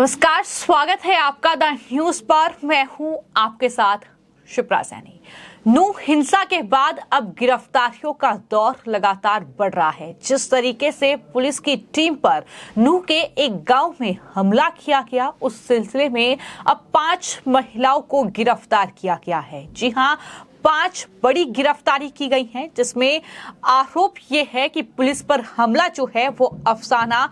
नमस्कार, स्वागत है आपका द न्यूज पर। मैं हूं आपके साथ शिप्रा सैनी। नूह हिंसा के बाद अब गिरफ्तारियों का दौर लगातार बढ़ रहा है। जिस तरीके से पुलिस की टीम पर नूह के एक गांव में हमला किया गया, उस सिलसिले में अब 5 महिलाओं को गिरफ्तार किया गया है। जी हां, 5 बड़ी गिरफ्तारी की गई हैं, जिसमें आरोप ये है कि पुलिस पर हमला जो है वो अफसाना,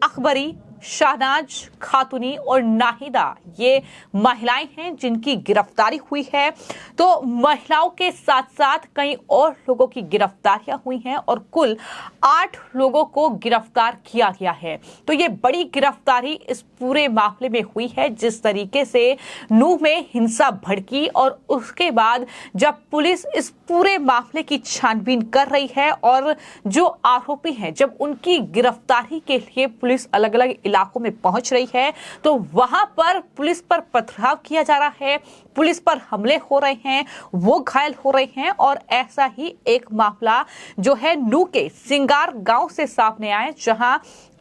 अकबरी, शाहनाज खातूनी और नाहिदा ये महिलाएं हैं जिनकी गिरफ्तारी हुई है। तो महिलाओं के साथ साथ कई और लोगों की गिरफ्तारियां हुई हैं और कुल 8 लोगों को गिरफ्तार किया गया है। तो ये बड़ी गिरफ्तारी इस पूरे मामले में हुई है। जिस तरीके से नूह में हिंसा भड़की और उसके बाद जब पुलिस इस पूरे मामले की छानबीन कर रही है और जो आरोपी हैं जब उनकी गिरफ्तारी के लिए पुलिस अलग अलग इलाकों में पहुंच रही है, तो वहां पर पुलिस पर पथराव किया जा रहा है, पुलिस पर हमले हो रहे हैं, वो घायल हो रहे हैं। और ऐसा ही एक मामला जो है नूह के सिंगार गांव से सामने आया, जहां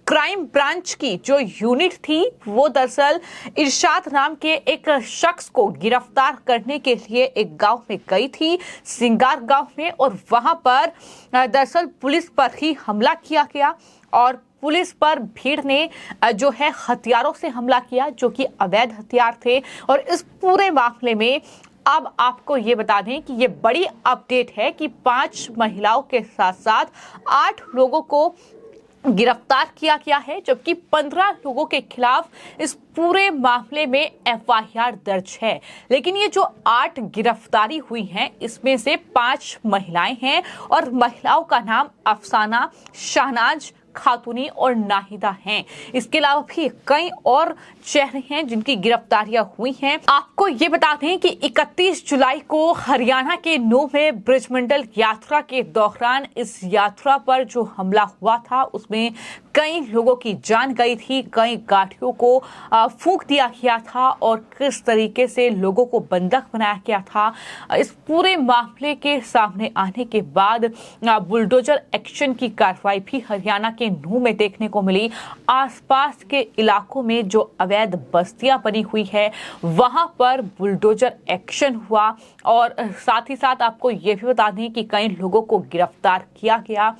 क्राइम ब्रांच की जो यूनिट थी वो दरअसल इरशाद नाम के एक शख्स को गिरफ्तार करने के लिए एक गांव में गई थी, सिंगार गांव में, और वहां पर दरअसल पुलिस पर ही हमला किया गया और पुलिस पर भीड़ ने जो है हथियारों से हमला किया, जो कि अवैध हथियार थे। और इस पूरे मामले में अब आपको ये बता दें कि ये बड़ी अपडेट है कि 5 महिलाओं के साथ साथ 8 लोगों को गिरफ्तार किया गया है, जबकि 15 लोगों के खिलाफ इस पूरे मामले में एफआईआर दर्ज है। लेकिन ये जो 8 गिरफ्तारी हुई हैं, इसमें से 5 महिलाएं हैं और महिलाओं का नाम अफसाना, शाहनाज खातूनी और नाहिदा हैं। इसके अलावा भी कई और चेहरे हैं जिनकी गिरफ्तारियां हुई हैं। आपको ये बता दें कि 31 जुलाई को हरियाणा के नूह में ब्रजमंडल यात्रा के दौरान इस यात्रा पर जो हमला हुआ था उसमें कई लोगों की जान गई थी, कई गाड़ियों को फूंक दिया गया था और किस तरीके से लोगों को बंधक बनाया गया था। इस पूरे मामले के सामने आने के बाद बुलडोजर एक्शन की कार्रवाई भी हरियाणा के नूह में देखने को मिली। आसपास के इलाकों में जो अवैध बस्तियां बनी हुई है वहां पर बुलडोजर एक्शन हुआ और साथ ही साथ आपको ये भी बता दें कि कई लोगों को गिरफ्तार किया गया।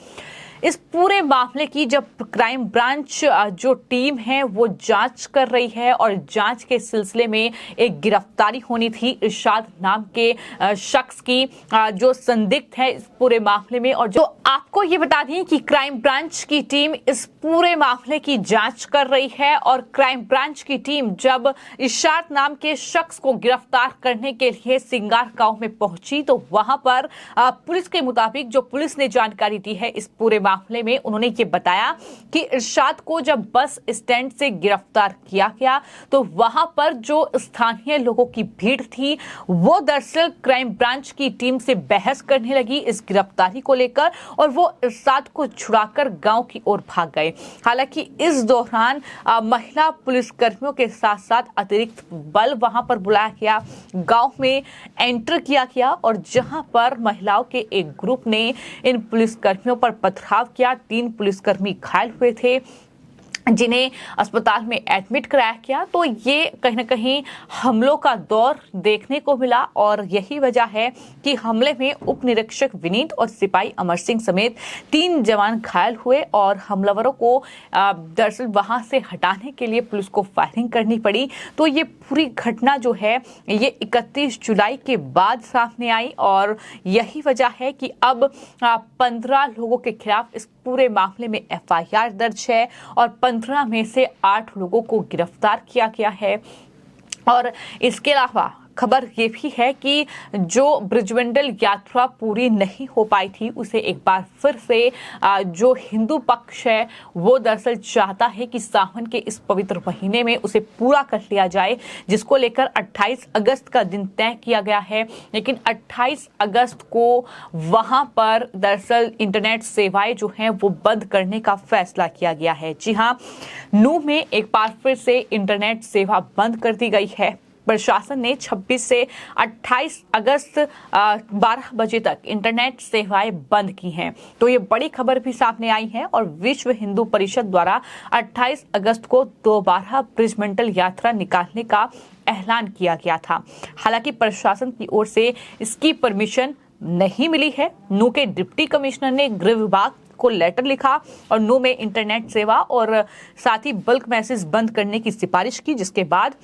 इस पूरे मामले की जब क्राइम ब्रांच जो टीम है वो जांच कर रही है और जांच के सिलसिले में एक गिरफ्तारी होनी थी इरशाद नाम के शख्स की, जो संदिग्ध है इस पूरे मामले में। और जो आपको ये बता दें कि क्राइम ब्रांच की टीम इस पूरे मामले की जांच कर रही है और क्राइम ब्रांच की टीम जब इरशाद नाम के शख्स को गिरफ्तार करने के लिए सिंगार गांव में पहुंची, तो वहां पर पुलिस के मुताबिक जो पुलिस ने जानकारी दी है इस पूरे मामले में, उन्होंने ये बताया कि इरशाद को जब बस स्टैंड से गिरफ्तार किया गया तो वहां पर जो स्थानीय लोगों की भीड़ थी वो दरअसल क्राइम ब्रांच की टीम से बहस करने लगी इस गिरफ्तारी को लेकर और वो इरशाद को छुड़ाकर गांव की ओर भाग गए। हालांकि इस दौरान महिला पुलिस कर्मियों के साथ साथ अतिरिक्त बल वहां पर बुलाया गया, गांव में एंटर किया गया और जहां पर महिलाओं के एक ग्रुप ने इन पुलिस कर्मियों पर पथराव किया। 3 पुलिसकर्मी घायल हुए थे जिन्हें अस्पताल में एडमिट कराया गया। तो ये कहीं ना कहीं हमलों का दौर देखने को मिला और यही वजह है कि हमले में उप निरीक्षक विनीत और सिपाही अमर सिंह समेत 3 जवान घायल हुए और हमलावरों को दरअसल वहां से हटाने के लिए पुलिस को फायरिंग करनी पड़ी। तो ये पूरी घटना जो है ये 31 जुलाई के बाद सामने आई और यही वजह है कि अब 15 लोगों के खिलाफ इस पूरे मामले में एफआईआर दर्ज है और 15 में से 8 लोगों को गिरफ्तार किया गया है। और इसके अलावा खबर ये भी है कि जो ब्रजमंडल यात्रा पूरी नहीं हो पाई थी उसे एक बार फिर से जो हिंदू पक्ष है वो दरअसल चाहता है कि सावन के इस पवित्र महीने में उसे पूरा कर लिया जाए, जिसको लेकर 28 अगस्त का दिन तय किया गया है। लेकिन 28 अगस्त को वहां पर दरअसल इंटरनेट सेवाएं जो हैं वो बंद करने का फैसला किया गया है। जी हाँ, नूह में एक बार फिर से इंटरनेट सेवा बंद कर दी गई है प्रशासन ने 26 से 28 अगस्त 12 बजे तक इंटरनेट सेवाएं बंद की हैं। तो ये बड़ी खबर भी सामने आई है और विश्व हिंदू परिषद द्वारा 28 अगस्त को दोबारा ब्रिजमंडल यात्रा निकालने का ऐलान किया गया था। हालांकि प्रशासन की ओर से इसकी परमिशन नहीं मिली है। नू के डिप्टी कमिश्नर ने गृह विभाग को लेटर लिखा और नू में इंटरनेट सेवा और साथ ही बल्क मैसेज बंद करने की सिफारिश की, जिसके बाद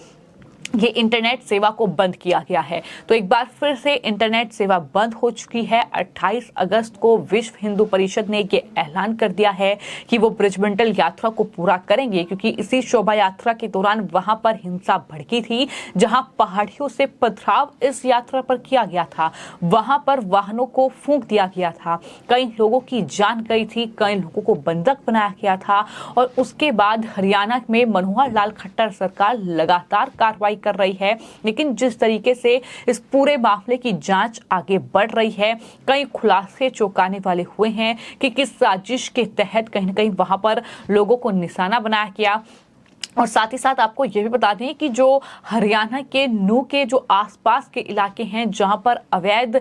ये इंटरनेट सेवा को बंद किया गया है। तो एक बार फिर से इंटरनेट सेवा बंद हो चुकी है। 28 अगस्त को विश्व हिंदू परिषद ने ये ऐलान कर दिया है कि वो ब्रिजमंडल यात्रा को पूरा करेंगे, क्योंकि इसी शोभा यात्रा के दौरान वहां पर हिंसा भड़की थी, जहां पहाड़ियों से पथराव इस यात्रा पर किया गया था। वहां पर वाहनों को फूंक दिया गया था, कई लोगों की जान गई थी, कई लोगों को बंधक बनाया गया था। और उसके बाद हरियाणा में मनोहर लाल खट्टर सरकार लगातार कार्रवाई कर रही है, लेकिन जिस तरीके से इस पूरे मामले की जांच आगे बढ़ रही है, कई खुलासे चौंकाने वाले हुए हैं कि किस साजिश के तहत कहीं न कहीं वहां पर लोगों को निशाना बनाया गया। और साथ ही साथ आपको यह भी बता दें कि जो हरियाणा के नू के जो आसपास के इलाके हैं, जहां पर अवैध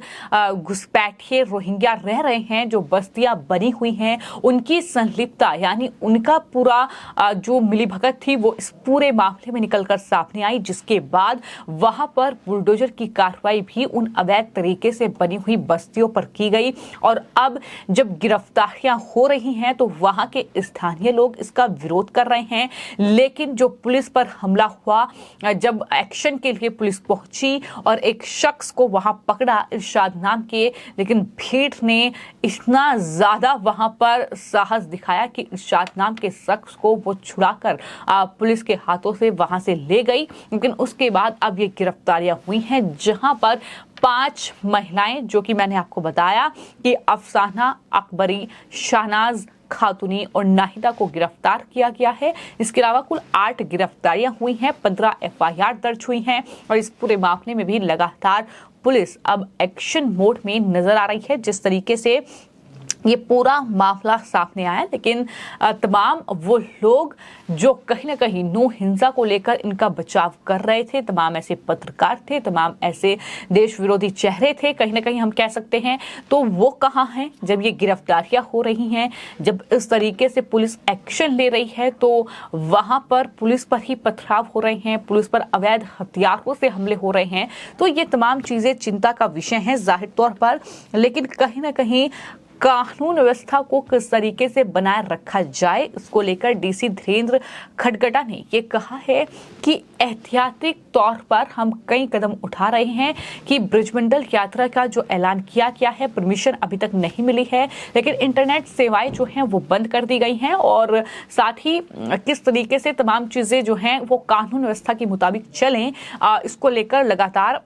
घुसपैठिए रोहिंग्या रह रहे हैं, जो बस्तियां बनी हुई हैं, उनकी संलिप्तता यानी उनका पूरा जो मिलीभगत थी वो इस पूरे मामले में निकलकर सामने आई, जिसके बाद वहां पर बुलडोजर की कार्रवाई भी उन अवैध तरीके से बनी हुई बस्तियों पर की गई। और अब जब गिरफ्तारियां हो रही हैं तो वहां के स्थानीय लोग इसका विरोध कर रहे हैं, लेकिन जो पुलिस पर हमला हुआ, जब एक्शन के लिए पुलिस पहुंची और एक शख्स को वहां पकड़ा इरशाद नाम के, लेकिन भीड़ ने इतना ज्यादा वहां पर साहस दिखाया कि इरशाद नाम के शख्स को वो छुड़ाकर पुलिस के हाथों से वहां से ले गई। लेकिन उसके बाद अब ये गिरफ्तारियां हुई हैं, जहां पर 5 महिलाएं, जो कि मैंने आपको बताया कि अफसाना, अकबरी, शाहनाज खातूनी और नाहिदा को गिरफ्तार किया गया है। इसके अलावा कुल 8 गिरफ्तारियां हुई हैं, 15 FIR दर्ज हुई हैं और इस पूरे मामले में भी लगातार पुलिस अब एक्शन मोड में नजर आ रही है। जिस तरीके से ये पूरा मामला सामने आया, लेकिन तमाम वो लोग जो कहीं ना कहीं नू हिंसा को लेकर इनका बचाव कर रहे थे, तमाम ऐसे पत्रकार थे, तमाम ऐसे देश विरोधी चेहरे थे, कहीं ना कहीं हम कह सकते हैं, तो वो कहाँ हैं जब ये गिरफ्तारियां हो रही हैं, जब इस तरीके से पुलिस एक्शन ले रही है, तो वहां पर पुलिस पर ही पथराव हो रहे हैं, पुलिस पर अवैध हथियारों से हमले हो रहे हैं। तो ये तमाम चीजें चिंता का विषय हैं जाहिर तौर पर, लेकिन कहीं ना कहीं कानून व्यवस्था को किस तरीके से बनाए रखा जाए, इसको लेकर DC धीरेन्द्र खडगटा ने ये कहा है कि एहतियाती तौर पर हम कई कदम उठा रहे हैं कि ब्रिजमंडल यात्रा का जो ऐलान किया गया है, परमिशन अभी तक नहीं मिली है, लेकिन इंटरनेट सेवाएं जो हैं वो बंद कर दी गई हैं और साथ ही किस तरीके से तमाम चीजें जो हैं वो कानून व्यवस्था के मुताबिक चलें, इसको लेकर लगातार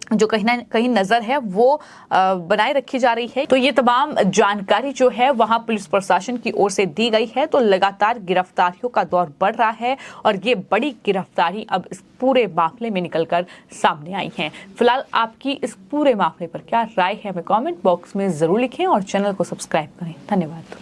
जो कहीं ना कहीं नजर है वो बनाए रखी जा रही है। तो ये तमाम जानकारी जो है वहां पुलिस प्रशासन की ओर से दी गई है। तो लगातार गिरफ्तारियों का दौर बढ़ रहा है और ये बड़ी गिरफ्तारी अब इस पूरे मामले में निकलकर सामने आई है। फिलहाल आपकी इस पूरे मामले पर क्या राय है, हमें कमेंट बॉक्स में जरूर लिखें और चैनल को सब्सक्राइब करें। धन्यवाद।